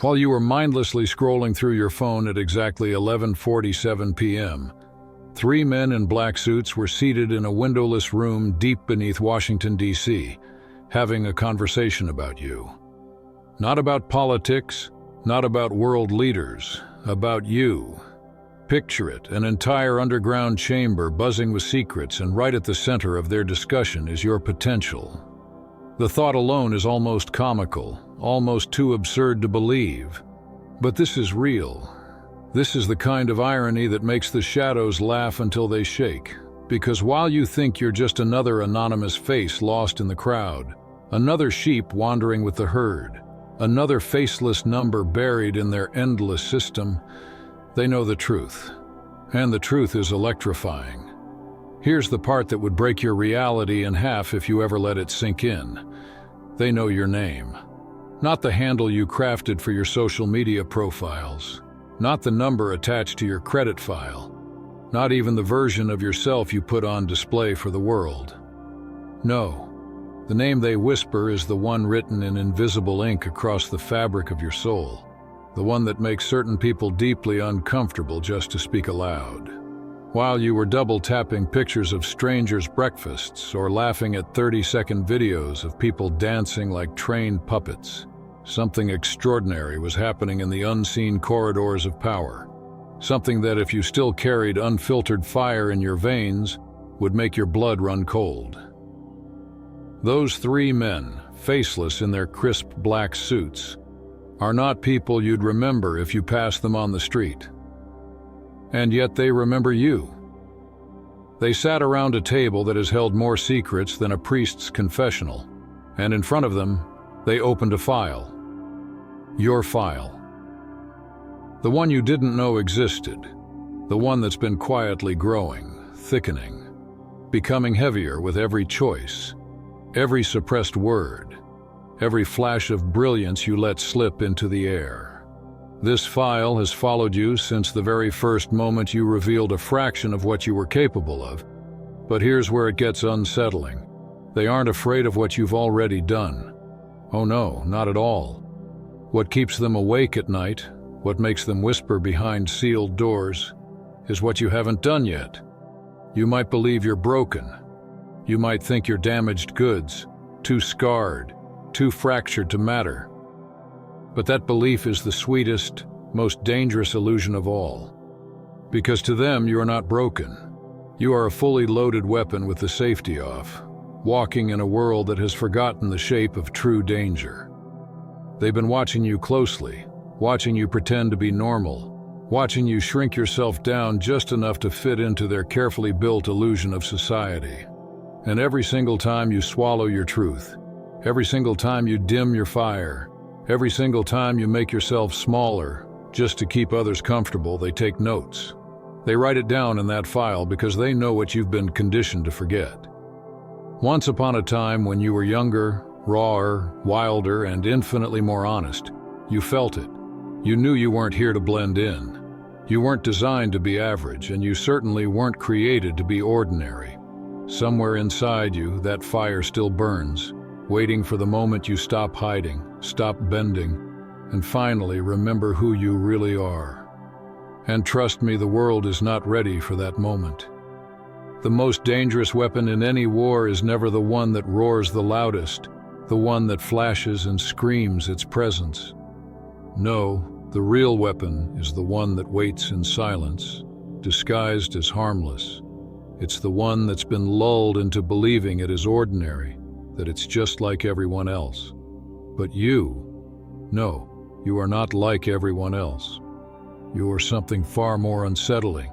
While you were mindlessly scrolling through your phone at exactly 11:47 p.m., three men in black suits were seated in a windowless room deep beneath Washington, D.C., having a conversation about you. Not about politics, not about world leaders, about you. Picture it, an entire underground chamber buzzing with secrets, and right at the center of their discussion is your potential. The thought alone is almost comical, almost too absurd to believe. But this is real. This is the kind of irony that makes the shadows laugh until they shake. Because while you think you're just another anonymous face lost in the crowd, another sheep wandering with the herd, another faceless number buried in their endless system, they know the truth. And the truth is electrifying. Here's the part that would break your reality in half if you ever let it sink in. They know your name. Not the handle you crafted for your social media profiles. Not the number attached to your credit file. Not even the version of yourself you put on display for the world. No. The name they whisper is the one written in invisible ink across the fabric of your soul. The one that makes certain people deeply uncomfortable just to speak aloud. While you were double-tapping pictures of strangers' breakfasts or laughing at 30-second videos of people dancing like trained puppets, something extraordinary was happening in the unseen corridors of power. Something that, if you still carried unfiltered fire in your veins, would make your blood run cold. Those three men, faceless in their crisp black suits, are not people you'd remember if you passed them on the street. And yet they remember you. They sat around a table that has held more secrets than a priest's confessional, and in front of them, they opened a file. Your file. The one you didn't know existed. The one that's been quietly growing, thickening, becoming heavier with every choice, every suppressed word, every flash of brilliance you let slip into the air. This file has followed you since the very first moment you revealed a fraction of what you were capable of. But here's where it gets unsettling. They aren't afraid of what you've already done. Oh no, not at all. What keeps them awake at night, what makes them whisper behind sealed doors, is what you haven't done yet. You might believe you're broken. You might think you're damaged goods, too scarred, too fractured to matter. But that belief is the sweetest, most dangerous illusion of all. Because to them, you are not broken. You are a fully loaded weapon with the safety off, walking in a world that has forgotten the shape of true danger. They've been watching you closely, watching you pretend to be normal, watching you shrink yourself down just enough to fit into their carefully built illusion of society. And every single time you swallow your truth, every single time you dim your fire, every single time you make yourself smaller, just to keep others comfortable, they take notes. They write it down in that file because they know what you've been conditioned to forget. Once upon a time when you were younger, rawer, wilder, and infinitely more honest, you felt it. You knew you weren't here to blend in. You weren't designed to be average, and you certainly weren't created to be ordinary. Somewhere inside you, that fire still burns, waiting for the moment you stop hiding, stop bending, and finally remember who you really are. And trust me, the world is not ready for that moment. The most dangerous weapon in any war is never the one that roars the loudest, the one that flashes and screams its presence. No, the real weapon is the one that waits in silence, disguised as harmless. It's the one that's been lulled into believing it is ordinary, that it's just like everyone else. But no, you are not like everyone else. You are something far more unsettling,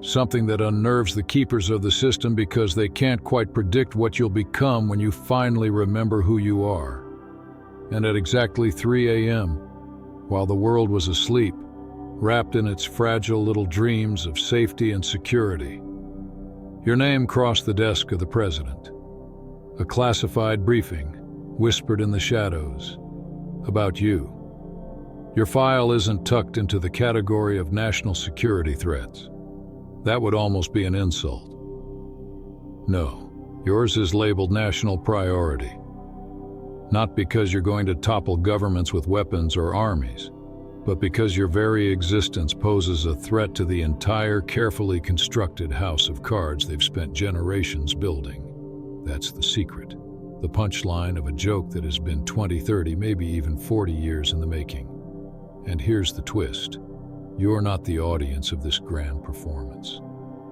something that unnerves the keepers of the system because they can't quite predict what you'll become when you finally remember who you are. And at exactly 3 a.m., while the world was asleep, wrapped in its fragile little dreams of safety and security, your name crossed the desk of the president. A classified briefing, whispered in the shadows, about you. Your file isn't tucked into the category of national security threats. That would almost be an insult. No, yours is labeled national priority. Not because you're going to topple governments with weapons or armies, but because your very existence poses a threat to the entire carefully constructed house of cards they've spent generations building. That's the secret, the punchline of a joke that has been 20, 30, maybe even 40 years in the making. And here's the twist. You're not the audience of this grand performance.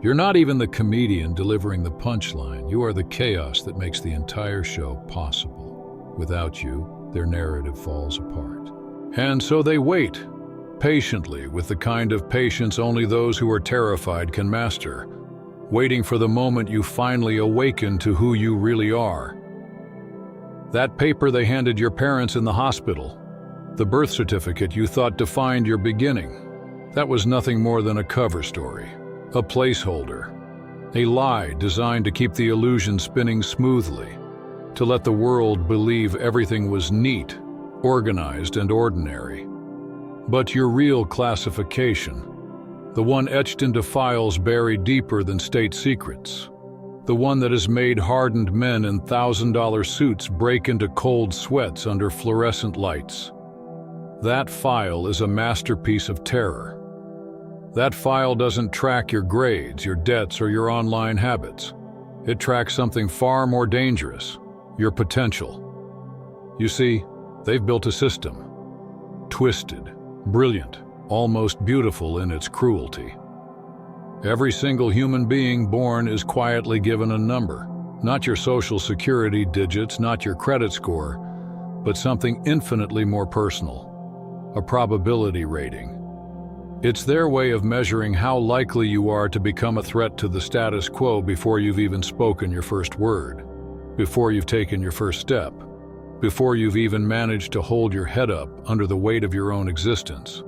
You're not even the comedian delivering the punchline. You are the chaos that makes the entire show possible. Without you, their narrative falls apart. And so they wait, patiently, with the kind of patience only those who are terrified can master, waiting for the moment you finally awaken to who you really are. That paper they handed your parents in the hospital, the birth certificate you thought defined your beginning, that was nothing more than a cover story, a placeholder, a lie designed to keep the illusion spinning smoothly, to let the world believe everything was neat, organized, and ordinary. But your real classification, the one etched into files buried deeper than state secrets, the one that has made hardened men in $1,000 suits break into cold sweats under fluorescent lights. That file is a masterpiece of terror. That file doesn't track your grades, your debts, or your online habits. It tracks something far more dangerous, your potential. You see, they've built a system. Twisted, brilliant, almost beautiful in its cruelty. Every single human being born is quietly given a number, not your social security digits, not your credit score, but something infinitely more personal, a probability rating. It's their way of measuring how likely you are to become a threat to the status quo before you've even spoken your first word, before you've taken your first step, before you've even managed to hold your head up under the weight of your own existence.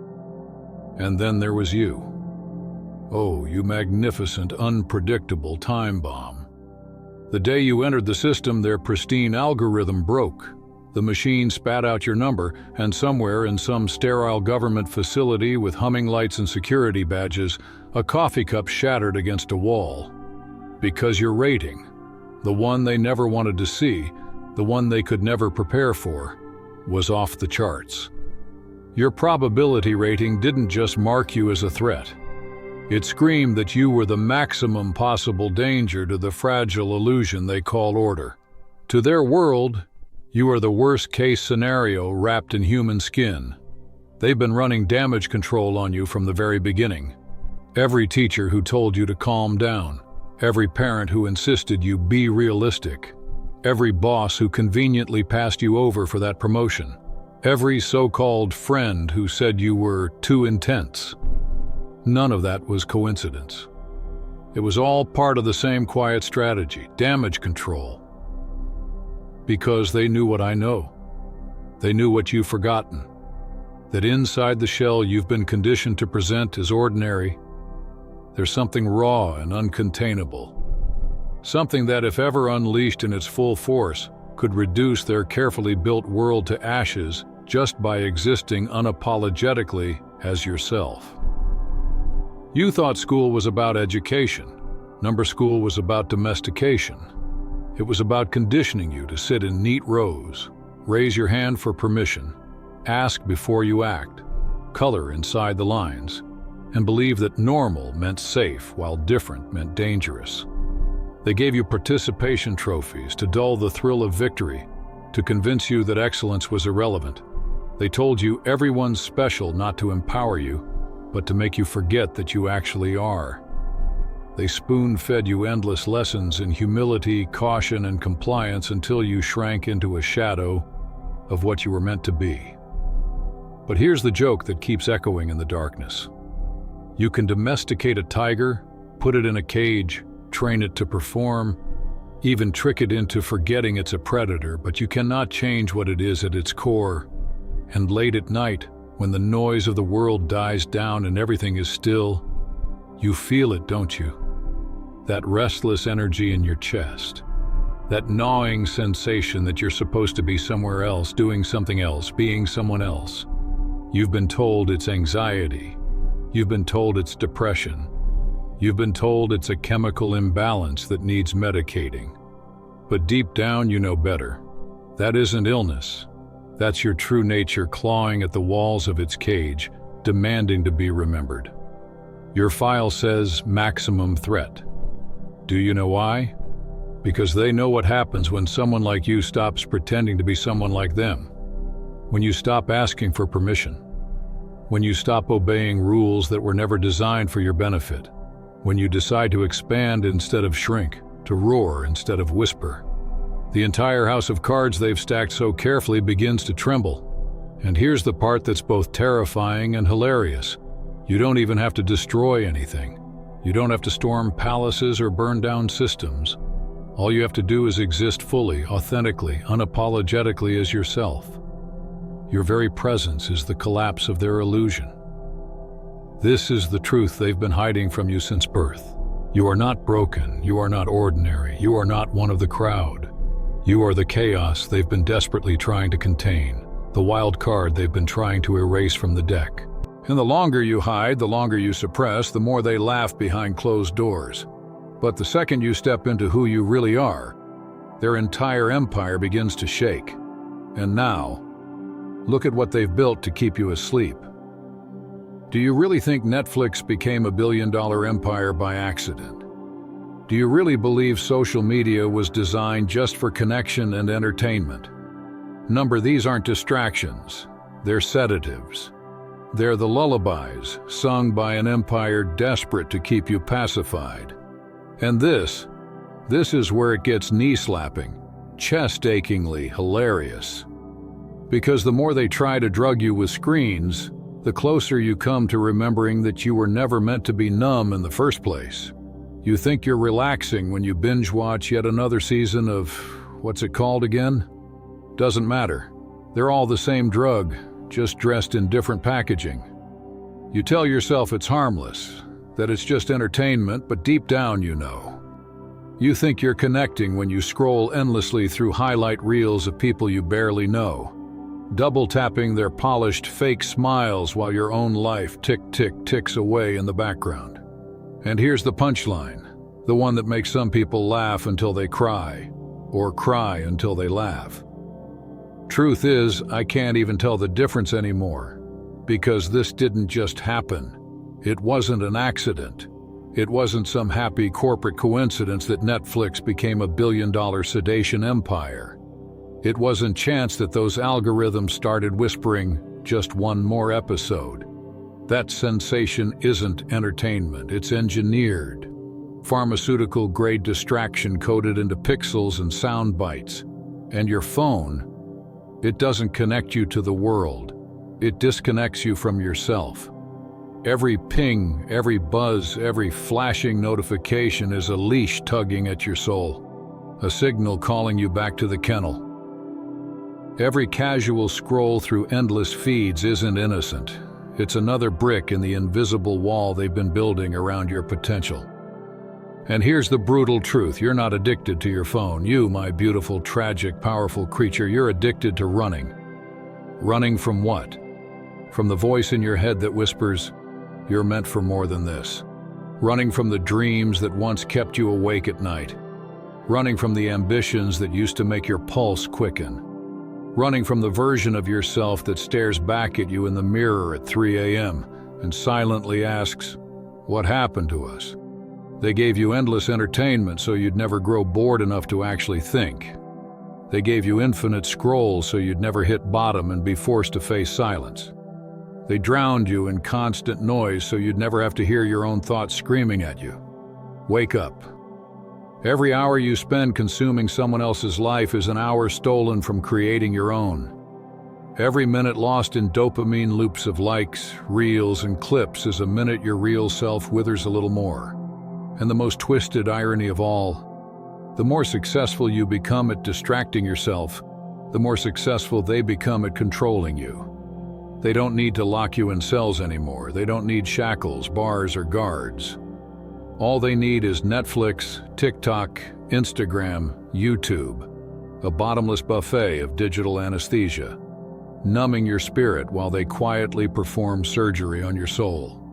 And then there was you. Oh, you magnificent, unpredictable time bomb. The day you entered the system, their pristine algorithm broke. The machine spat out your number, and somewhere in some sterile government facility with humming lights and security badges, a coffee cup shattered against a wall. Because your rating, the one they never wanted to see, the one they could never prepare for, was off the charts. Your probability rating didn't just mark you as a threat. It screamed that you were the maximum possible danger to the fragile illusion they call order. To their world, you are the worst-case scenario wrapped in human skin. They've been running damage control on you from the very beginning. Every teacher who told you to calm down, every parent who insisted you be realistic, every boss who conveniently passed you over for that promotion, every so-called friend who said you were too intense. None of that was coincidence. It was all part of the same quiet strategy, damage control. Because they knew what I know. They knew what you've forgotten. That inside the shell you've been conditioned to present as ordinary, there's something raw and uncontainable. Something that, if ever unleashed in its full force, could reduce their carefully built world to ashes just by existing unapologetically as yourself. You thought school was about education. Number school was about domestication. It was about conditioning you to sit in neat rows, raise your hand for permission, ask before you act, color inside the lines, and believe that normal meant safe while different meant dangerous. They gave you participation trophies to dull the thrill of victory, to convince you that excellence was irrelevant. They told you everyone's special not to empower you, but to make you forget that you actually are. They spoon-fed you endless lessons in humility, caution, and compliance until you shrank into a shadow of what you were meant to be. But here's the joke that keeps echoing in the darkness. You can domesticate a tiger, put it in a cage, train it to perform, even trick it into forgetting it's a predator, but you cannot change what it is at its core. And late at night, when the noise of the world dies down and everything is still, you feel it, don't you? That restless energy in your chest. That gnawing sensation that you're supposed to be somewhere else, doing something else, being someone else. You've been told it's anxiety. You've been told it's depression. You've been told it's a chemical imbalance that needs medicating. But deep down you know better. That isn't illness. That's your true nature clawing at the walls of its cage, demanding to be remembered. Your file says maximum threat. Do you know why? Because they know what happens when someone like you stops pretending to be someone like them. When you stop asking for permission. When you stop obeying rules that were never designed for your benefit. When you decide to expand instead of shrink, to roar instead of whisper. The entire house of cards they've stacked so carefully begins to tremble. And here's the part that's both terrifying and hilarious. You don't even have to destroy anything. You don't have to storm palaces or burn down systems. All you have to do is exist fully, authentically, unapologetically as yourself. Your very presence is the collapse of their illusion. This is the truth they've been hiding from you since birth. You are not broken, you are not ordinary, you are not one of the crowd. You are the chaos they've been desperately trying to contain, the wild card they've been trying to erase from the deck. And the longer you hide, the longer you suppress, the more they laugh behind closed doors. But the second you step into who you really are, their entire empire begins to shake. And now, look at what they've built to keep you asleep. Do you really think Netflix became a billion-dollar empire by accident? Do you really believe social media was designed just for connection and entertainment? These aren't distractions. They're sedatives. They're the lullabies sung by an empire desperate to keep you pacified. And this is where it gets knee-slapping, chest-achingly hilarious. Because the more they try to drug you with screens, the closer you come to remembering that you were never meant to be numb in the first place. You think you're relaxing when you binge-watch yet another season of, what's it called again? Doesn't matter. They're all the same drug, just dressed in different packaging. You tell yourself it's harmless, that it's just entertainment, but deep down you know. You think you're connecting when you scroll endlessly through highlight reels of people you barely know, double-tapping their polished fake smiles while your own life ticks away in the background. And here's the punchline, the one that makes some people laugh until they cry, or cry until they laugh. Truth is, I can't even tell the difference anymore, because this didn't just happen. It wasn't an accident. It wasn't some happy corporate coincidence that Netflix became a billion-dollar sedation empire. It wasn't chance that those algorithms started whispering, just one more episode. That sensation isn't entertainment, it's engineered. Pharmaceutical-grade distraction coded into pixels and sound bites. And your phone, it doesn't connect you to the world. It disconnects you from yourself. Every ping, every buzz, every flashing notification is a leash tugging at your soul, a signal calling you back to the kennel. Every casual scroll through endless feeds isn't innocent. It's another brick in the invisible wall they've been building around your potential. And here's the brutal truth. You're not addicted to your phone. You, my beautiful, tragic, powerful creature, you're addicted to running. Running from what? From the voice in your head that whispers, "You're meant for more than this." Running from the dreams that once kept you awake at night. Running from the ambitions that used to make your pulse quicken. Running from the version of yourself that stares back at you in the mirror at 3 a.m. and silently asks, "What happened to us?" They gave you endless entertainment so you'd never grow bored enough to actually think. They gave you infinite scrolls so you'd never hit bottom and be forced to face silence. They drowned you in constant noise so you'd never have to hear your own thoughts screaming at you. Wake up. Every hour you spend consuming someone else's life is an hour stolen from creating your own. Every minute lost in dopamine loops of likes, reels, and clips is a minute your real self withers a little more. And the most twisted irony of all, the more successful you become at distracting yourself, the more successful they become at controlling you. They don't need to lock you in cells anymore. They don't need shackles, bars, or guards. All they need is Netflix, TikTok, Instagram, YouTube, a bottomless buffet of digital anesthesia, numbing your spirit while they quietly perform surgery on your soul.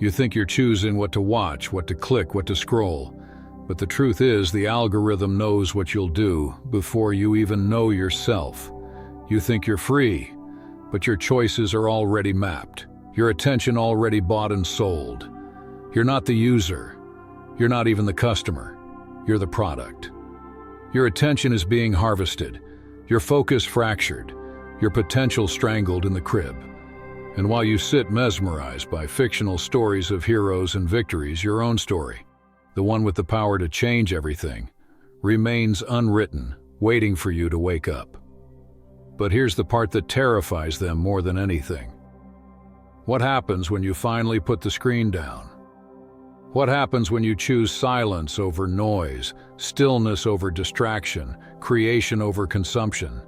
You think you're choosing what to watch, what to click, what to scroll, but the truth is the algorithm knows what you'll do before you even know yourself. You think you're free, but your choices are already mapped. your attention already bought and sold. You're not the user. You're not even the customer. You're the product. Your attention is being harvested, your focus fractured, your potential strangled in the crib. And while you sit mesmerized by fictional stories of heroes and victories, your own story, the one with the power to change everything, remains unwritten, waiting for you to wake up. But here's the part that terrifies them more than anything. What happens when you finally put the screen down? What happens when you choose silence over noise, stillness over distraction, creation over consumption?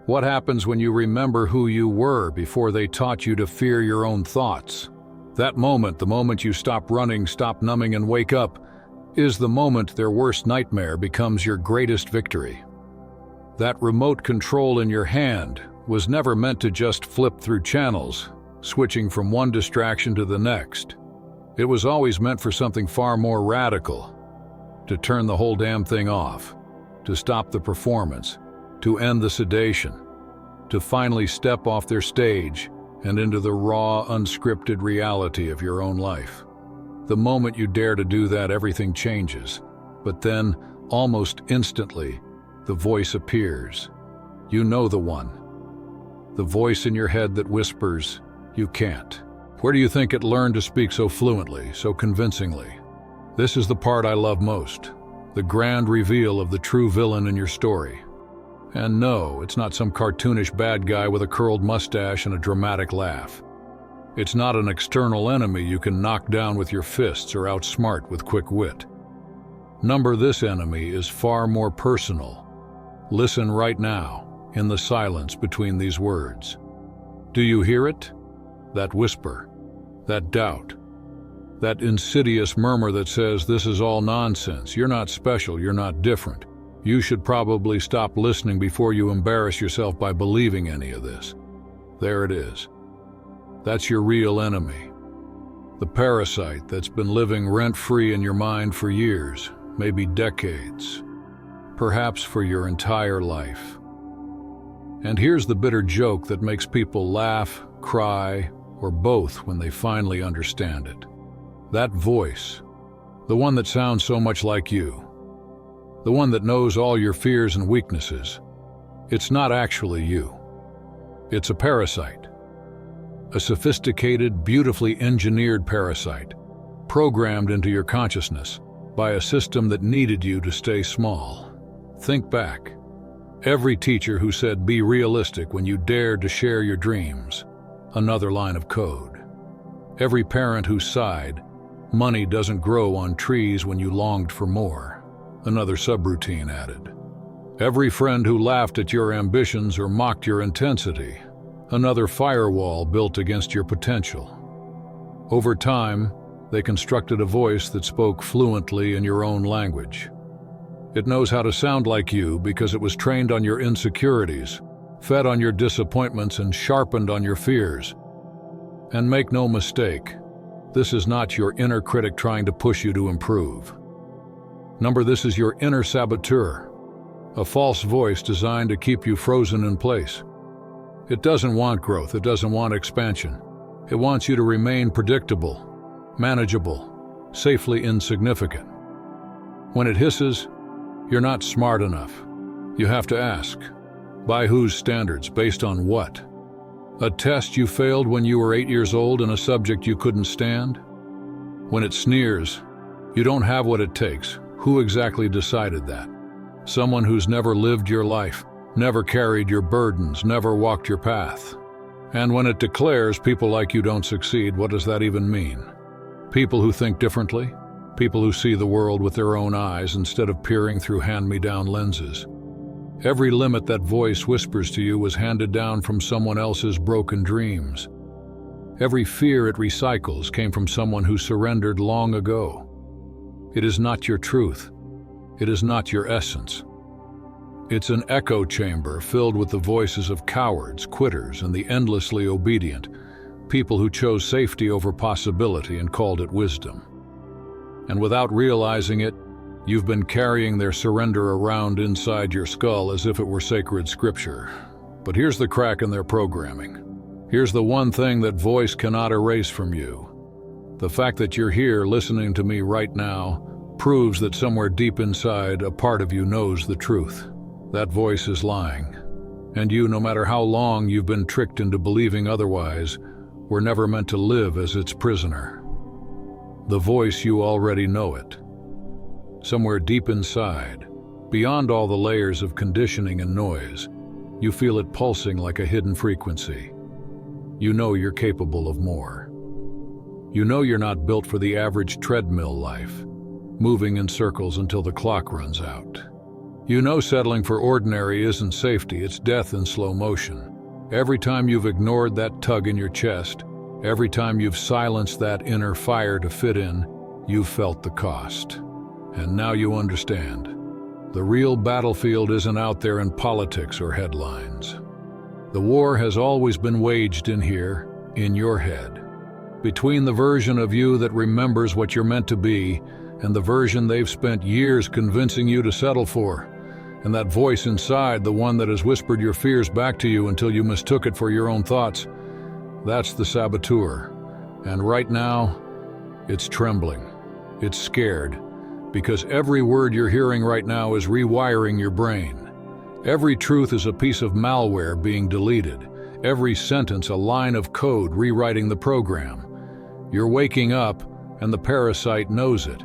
What happens when you remember who you were before they taught you to fear your own thoughts? That moment, the moment you stop running, stop numbing, and wake up, is the moment their worst nightmare becomes your greatest victory. That remote control in your hand was never meant to just flip through channels, switching from one distraction to the next. It was always meant for something far more radical, to turn the whole damn thing off, to stop the performance, to end the sedation, to finally step off their stage and into the raw, unscripted reality of your own life. The moment you dare to do that, everything changes. But then, almost instantly, the voice appears. You know the one. The voice in your head that whispers, "You can't." Where do you think it learned to speak so fluently, so convincingly? This is the part I love most, the grand reveal of the true villain in your story. And no, it's not some cartoonish bad guy with a curled mustache and a dramatic laugh. It's not an external enemy you can knock down with your fists or outsmart with quick wit. This enemy is far more personal. Listen right now, in the silence between these words. Do you hear it? That whisper, that doubt, that insidious murmur that says this is all nonsense, you're not special, you're not different. You should probably stop listening before you embarrass yourself by believing any of this. There it is. That's your real enemy. The parasite that's been living rent-free in your mind for years, maybe decades, perhaps for your entire life. And here's the bitter joke that makes people laugh, cry, or both when they finally understand it. That voice, the one that sounds so much like you, the one that knows all your fears and weaknesses, it's not actually you. It's a parasite. A sophisticated, beautifully engineered parasite, programmed into your consciousness by a system that needed you to stay small. Think back. Every teacher who said be realistic when you dared to share your dreams, another line of code. Every parent who sighed, money doesn't grow on trees when you longed for more, another subroutine added. Every friend who laughed at your ambitions or mocked your intensity, another firewall built against your potential. Over time, they constructed a voice that spoke fluently in your own language. It knows how to sound like you because it was trained on your insecurities, fed on your disappointments, and sharpened on your fears. And make no mistake, this is not your inner critic trying to push you to improve. This is your inner saboteur, a false voice designed to keep you frozen in place. It doesn't want growth, it doesn't want expansion. It wants you to remain predictable, manageable, safely insignificant. When it hisses, you're not smart enough. You have to ask, by whose standards, based on what? A test you failed when you were 8 years old in a subject you couldn't stand? When it sneers, you don't have what it takes. Who exactly decided that? Someone who's never lived your life, never carried your burdens, never walked your path. And when it declares people like you don't succeed, what does that even mean? People who think differently? People who see the world with their own eyes instead of peering through hand-me-down lenses? Every limit that voice whispers to you was handed down from someone else's broken dreams. Every fear it recycles came from someone who surrendered long ago. It is not your truth. It is not your essence. It's an echo chamber filled with the voices of cowards, quitters, and the endlessly obedient, people who chose safety over possibility and called it wisdom. And without realizing it, you've been carrying their surrender around inside your skull as if it were sacred scripture. But here's the crack in their programming. Here's the one thing that voice cannot erase from you. The fact that you're here listening to me right now proves that somewhere deep inside, a part of you knows the truth. That voice is lying. And you, no matter how long you've been tricked into believing otherwise, were never meant to live as its prisoner. The voice, you already know it. Somewhere deep inside, beyond all the layers of conditioning and noise, you feel it pulsing like a hidden frequency. You know you're capable of more. You know you're not built for the average treadmill life, moving in circles until the clock runs out. You know settling for ordinary isn't safety, it's death in slow motion. Every time you've ignored that tug in your chest, every time you've silenced that inner fire to fit in, you've felt the cost. And now you understand. The real battlefield isn't out there in politics or headlines. The war has always been waged in here, in your head. Between the version of you that remembers what you're meant to be and the version they've spent years convincing you to settle for, and that voice inside, the one that has whispered your fears back to you until you mistook it for your own thoughts, that's the saboteur. And right now, it's trembling. It's scared, because every word you're hearing right now is rewiring your brain. Every truth is a piece of malware being deleted. Every sentence a line of code rewriting the program. You're waking up, and the parasite knows it.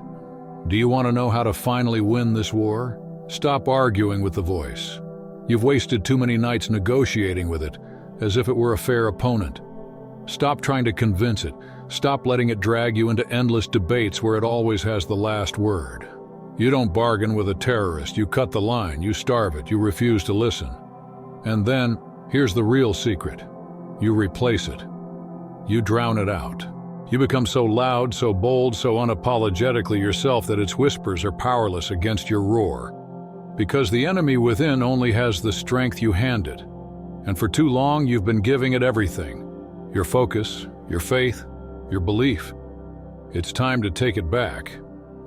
Do you want to know how to finally win this war? Stop arguing with the voice. You've wasted too many nights negotiating with it, as if it were a fair opponent. Stop trying to convince it. Stop letting it drag you into endless debates where it always has the last word. You don't bargain with a terrorist. You cut the line. You starve it. You refuse to listen. And then, here's the real secret. You replace it. You drown it out. You become so loud, so bold, so unapologetically yourself that its whispers are powerless against your roar. Because the enemy within only has the strength you hand it. And for too long, you've been giving it everything. Your focus, your faith, your belief. It's time to take it back.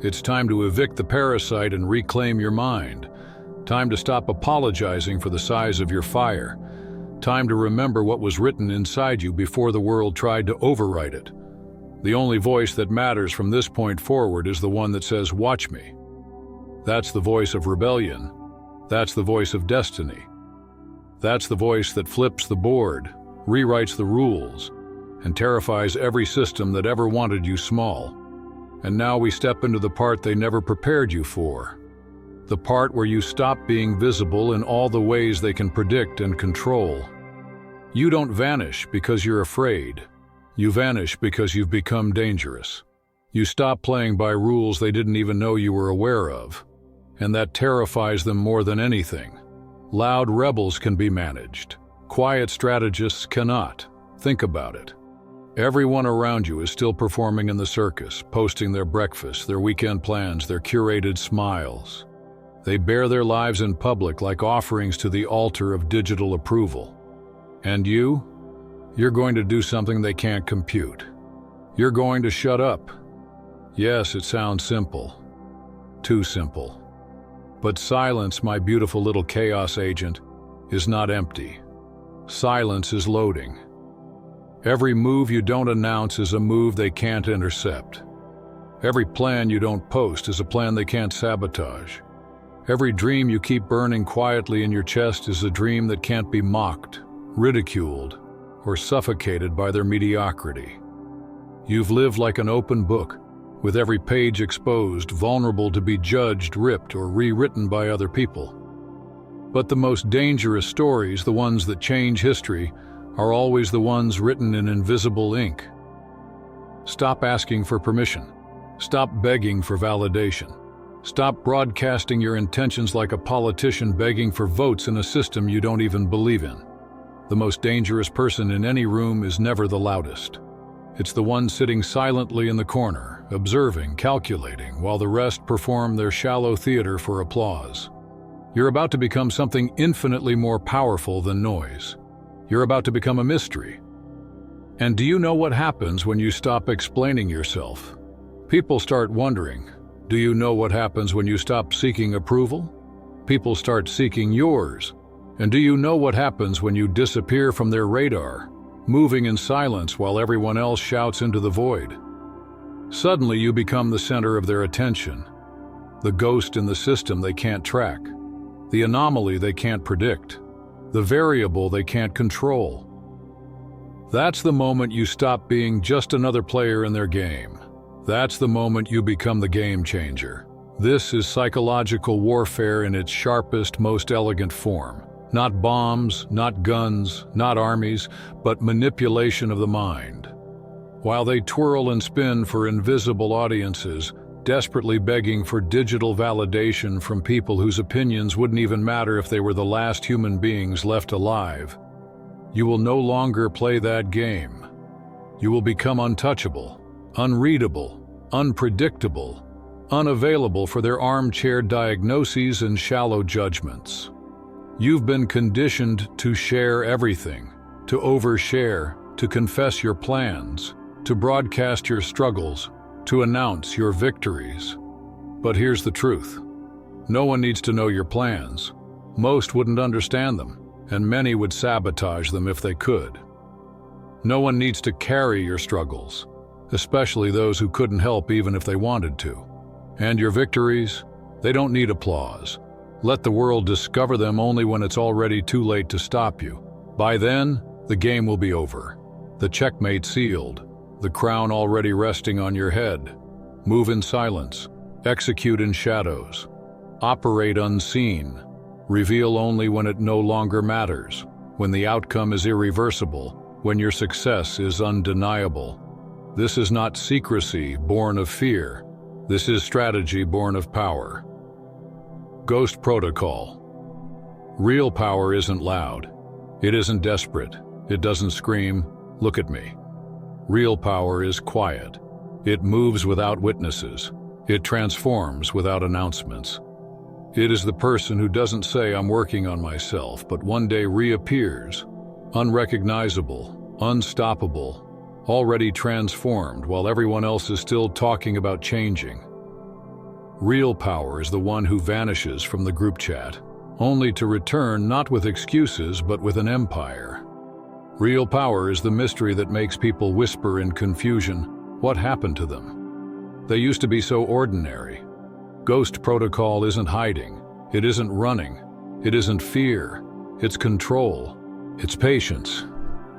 It's time to evict the parasite and reclaim your mind. Time to stop apologizing for the size of your fire. Time to remember what was written inside you before the world tried to overwrite it. The only voice that matters from this point forward is the one that says, "Watch me." That's the voice of rebellion. That's the voice of destiny. That's the voice that flips the board, rewrites the rules, and terrifies every system that ever wanted you small. And now we step into the part they never prepared you for. The part where you stop being visible in all the ways they can predict and control. You don't vanish because you're afraid. You vanish because you've become dangerous. You stop playing by rules they didn't even know you were aware of. And that terrifies them more than anything. Loud rebels can be managed. Quiet strategists cannot. Think about it. Everyone around you is still performing in the circus, posting their breakfast, their weekend plans, their curated smiles. They bear their lives in public like offerings to the altar of digital approval. And you're going to do something they can't compute. You're going to shut up. Yes, it sounds simple. Too simple. But silence, my beautiful little chaos agent, is not empty. Silence is loading. Every move you don't announce is a move they can't intercept. Every plan you don't post is a plan they can't sabotage. Every dream you keep burning quietly in your chest is a dream that can't be mocked, ridiculed, or suffocated by their mediocrity. You've lived like an open book, with every page exposed, vulnerable to be judged, ripped, or rewritten by other people. But the most dangerous stories, the ones that change history, are always the ones written in invisible ink. Stop asking for permission. Stop begging for validation. Stop broadcasting your intentions like a politician begging for votes in a system you don't even believe in. The most dangerous person in any room is never the loudest. It's the one sitting silently in the corner, observing, calculating, while the rest perform their shallow theater for applause. You're about to become something infinitely more powerful than noise. You're about to become a mystery. And do you know what happens when you stop explaining yourself? People start wondering. Do you know what happens when you stop seeking approval? People start seeking yours. And do you know what happens when you disappear from their radar? moving in silence while everyone else shouts into the void. Suddenly you become the center of their attention, the ghost in the system they can't track, the anomaly they can't predict, the variable they can't control. That's the moment you stop being just another player in their game. That's the moment you become the game changer. This is psychological warfare in its sharpest, most elegant form. Not bombs, not guns, not armies, but manipulation of the mind. While they twirl and spin for invisible audiences, desperately begging for digital validation from people whose opinions wouldn't even matter if they were the last human beings left alive, you will no longer play that game. You will become untouchable, unreadable, unpredictable, unavailable for their armchair diagnoses and shallow judgments. You've been conditioned to share everything, to overshare, to confess your plans, to broadcast your struggles, to announce your victories. But here's the truth. No one needs to know your plans. Most wouldn't understand them, and many would sabotage them if they could. No one needs to carry your struggles, especially those who couldn't help even if they wanted to. And your victories, they don't need applause. Let the world discover them only when it's already too late to stop you. By then, the game will be over. The checkmate sealed, the crown already resting on your head. Move in silence, execute in shadows, operate unseen, reveal only when it no longer matters, when the outcome is irreversible, when your success is undeniable. This is not secrecy born of fear. This is strategy born of power. Ghost Protocol. Real power isn't loud. It isn't desperate. It doesn't scream, "Look at me." Real power is quiet. It moves without witnesses. It transforms without announcements. It is the person who doesn't say, "I'm working on myself," but one day reappears, unrecognizable, unstoppable, already transformed while everyone else is still talking about changing. Real power is the one who vanishes from the group chat, only to return not with excuses but with an empire. Real power is the mystery that makes people whisper in confusion, "What happened to them? They used to be so ordinary." Ghost Protocol isn't hiding, it isn't running, it isn't fear, it's control, it's patience.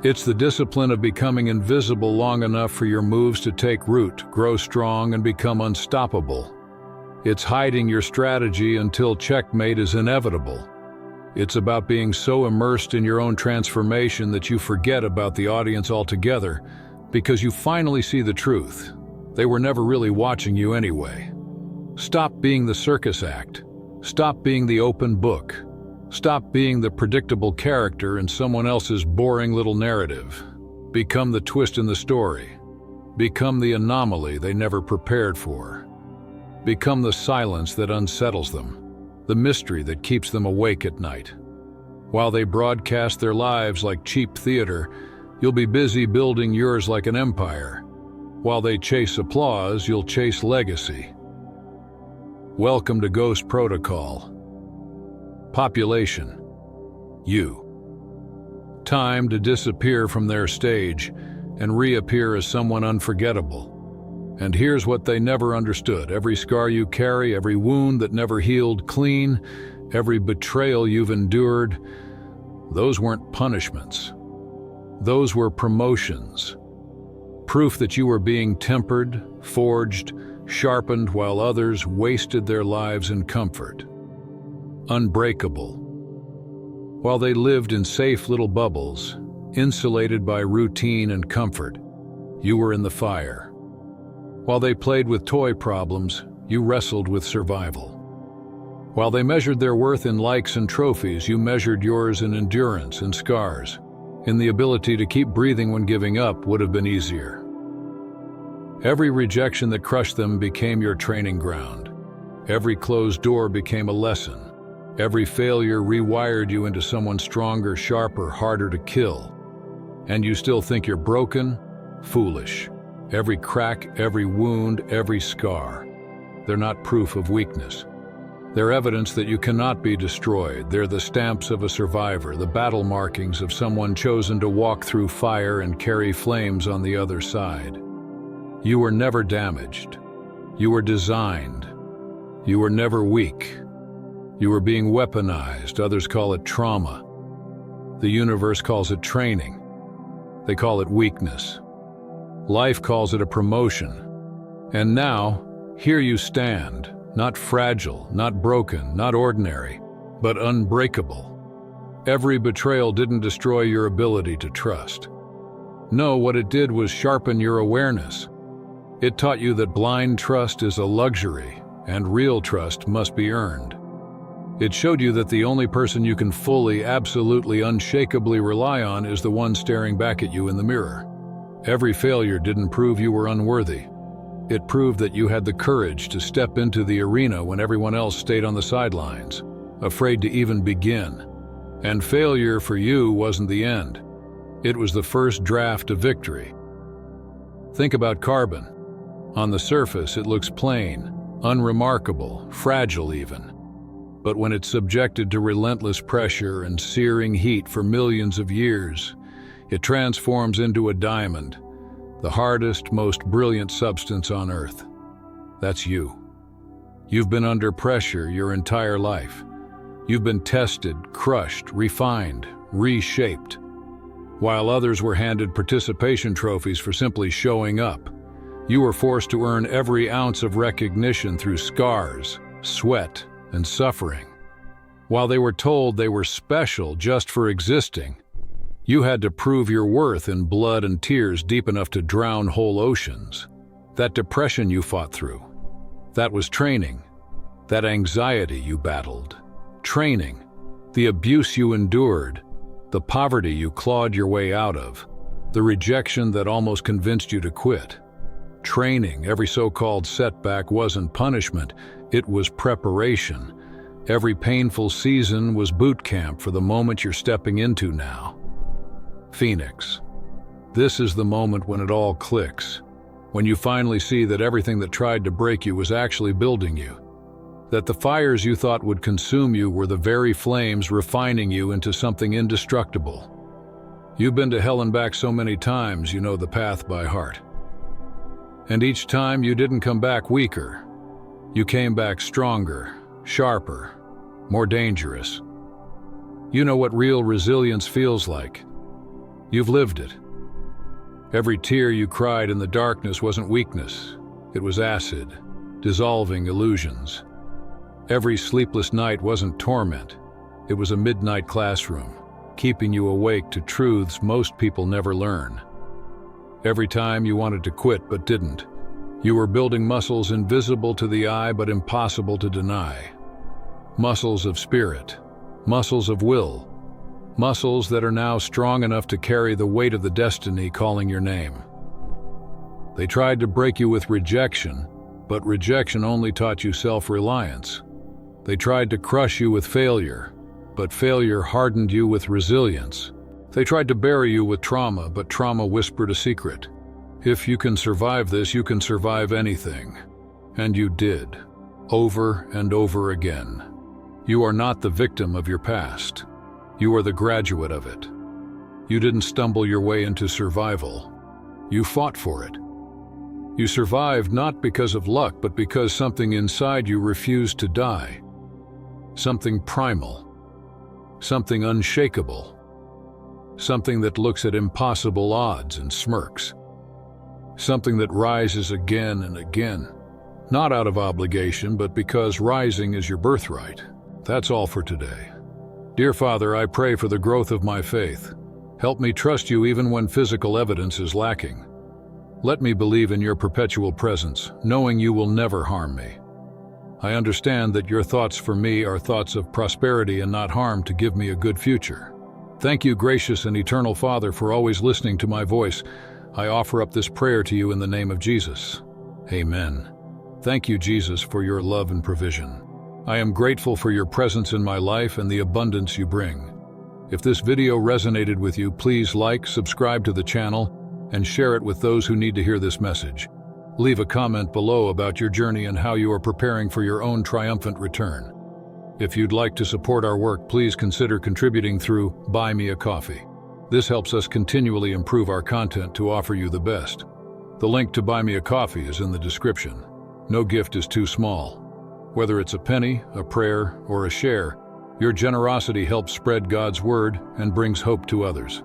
It's the discipline of becoming invisible long enough for your moves to take root, grow strong, and become unstoppable. It's hiding your strategy until checkmate is inevitable. It's about being so immersed in your own transformation that you forget about the audience altogether, because you finally see the truth. They were never really watching you anyway. Stop being the circus act. Stop being the open book. Stop being the predictable character in someone else's boring little narrative. Become the twist in the story. Become the anomaly they never prepared for. Become the silence that unsettles them, the mystery that keeps them awake at night. While they broadcast their lives like cheap theater, you'll be busy building yours like an empire. While they chase applause, you'll chase legacy. Welcome to Ghost Protocol. Population. You. Time to disappear from their stage and reappear as someone unforgettable. And here's what they never understood. Every scar you carry, every wound that never healed clean, every betrayal you've endured, those weren't punishments. Those were promotions. Proof that you were being tempered, forged, sharpened while others wasted their lives in comfort. Unbreakable. While they lived in safe little bubbles, insulated by routine and comfort, you were in the fire. While they played with toy problems, you wrestled with survival. While they measured their worth in likes and trophies, you measured yours in endurance and scars. In the ability to keep breathing when giving up would have been easier. Every rejection that crushed them became your training ground. Every closed door became a lesson. Every failure rewired you into someone stronger, sharper, harder to kill. And you still think you're broken? Foolish. Every crack, every wound, every scar. They're not proof of weakness. They're evidence that you cannot be destroyed. They're the stamps of a survivor, the battle markings of someone chosen to walk through fire and carry flames on the other side. You were never damaged. You were designed. You were never weak. You were being weaponized. Others call it trauma. The universe calls it training. They call it weakness. Life calls it a promotion. And now, here you stand, not fragile, not broken, not ordinary, but unbreakable. Every betrayal didn't destroy your ability to trust. No, what it did was sharpen your awareness. It taught you that blind trust is a luxury, and real trust must be earned. It showed you that the only person you can fully, absolutely, unshakably rely on is the one staring back at you in the mirror. Every failure didn't prove you were unworthy. It proved that you had the courage to step into the arena when everyone else stayed on the sidelines, afraid to even begin. And failure for you wasn't the end. It was the first draft of victory. Think about carbon. On the surface, it looks plain, unremarkable, fragile even. But when it's subjected to relentless pressure and searing heat for millions of years, it transforms into a diamond, the hardest, most brilliant substance on Earth. That's you. You've been under pressure your entire life. You've been tested, crushed, refined, reshaped. While others were handed participation trophies for simply showing up, you were forced to earn every ounce of recognition through scars, sweat, and suffering. While they were told they were special just for existing, you had to prove your worth in blood and tears deep enough to drown whole oceans. That depression you fought through, that was training. That anxiety you battled, training. The abuse you endured, the poverty you clawed your way out of, the rejection that almost convinced you to quit. Training. Every so-called setback wasn't punishment, it was preparation. Every painful season was boot camp for the moment you're stepping into now. Phoenix. This is the moment when it all clicks, when you finally see that everything that tried to break you was actually building you, that the fires you thought would consume you were the very flames refining you into something indestructible. You've been to hell and back so many times you know the path by heart. And each time you didn't come back weaker. You came back stronger, sharper, more dangerous. You know what real resilience feels like. You've lived it. Every tear you cried in the darkness wasn't weakness. It was acid, dissolving illusions. Every sleepless night wasn't torment. It was a midnight classroom, keeping you awake to truths most people never learn. Every time you wanted to quit but didn't, you were building muscles invisible to the eye but impossible to deny. Muscles of spirit, muscles of will, muscles that are now strong enough to carry the weight of the destiny calling your name. They tried to break you with rejection, but rejection only taught you self-reliance. They tried to crush you with failure, but failure hardened you with resilience. They tried to bury you with trauma, but trauma whispered a secret. If you can survive this, you can survive anything. And you did, over and over again. You are not the victim of your past. You are the graduate of it. You didn't stumble your way into survival. You fought for it. You survived not because of luck, but because something inside you refused to die. Something primal. Something unshakable. Something that looks at impossible odds and smirks. Something that rises again and again. Not out of obligation, but because rising is your birthright. That's all for today. Dear Father, I pray for the growth of my faith. Help me trust you even when physical evidence is lacking. Let me believe in your perpetual presence, knowing you will never harm me. I understand that your thoughts for me are thoughts of prosperity and not harm to give me a good future. Thank you, gracious and eternal Father, for always listening to my voice. I offer up this prayer to you in the name of Jesus. Amen. Thank you, Jesus, for your love and provision. I am grateful for your presence in my life and the abundance you bring. If this video resonated with you, please like, subscribe to the channel, and share it with those who need to hear this message. Leave a comment below about your journey and how you are preparing for your own triumphant return. If you'd like to support our work, please consider contributing through Buy Me a Coffee. This helps us continually improve our content to offer you the best. The link to Buy Me a Coffee is in the description. No gift is too small. Whether it's a penny, a prayer, or a share, your generosity helps spread God's word and brings hope to others.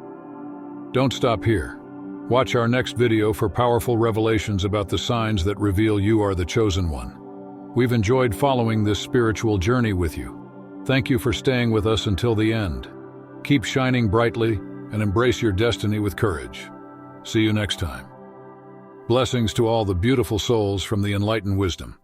Don't stop here. Watch our next video for powerful revelations about the signs that reveal you are the chosen one. We've enjoyed following this spiritual journey with you. Thank you for staying with us until the end. Keep shining brightly and embrace your destiny with courage. See you next time. Blessings to all the beautiful souls from the Enlighten Wisdom.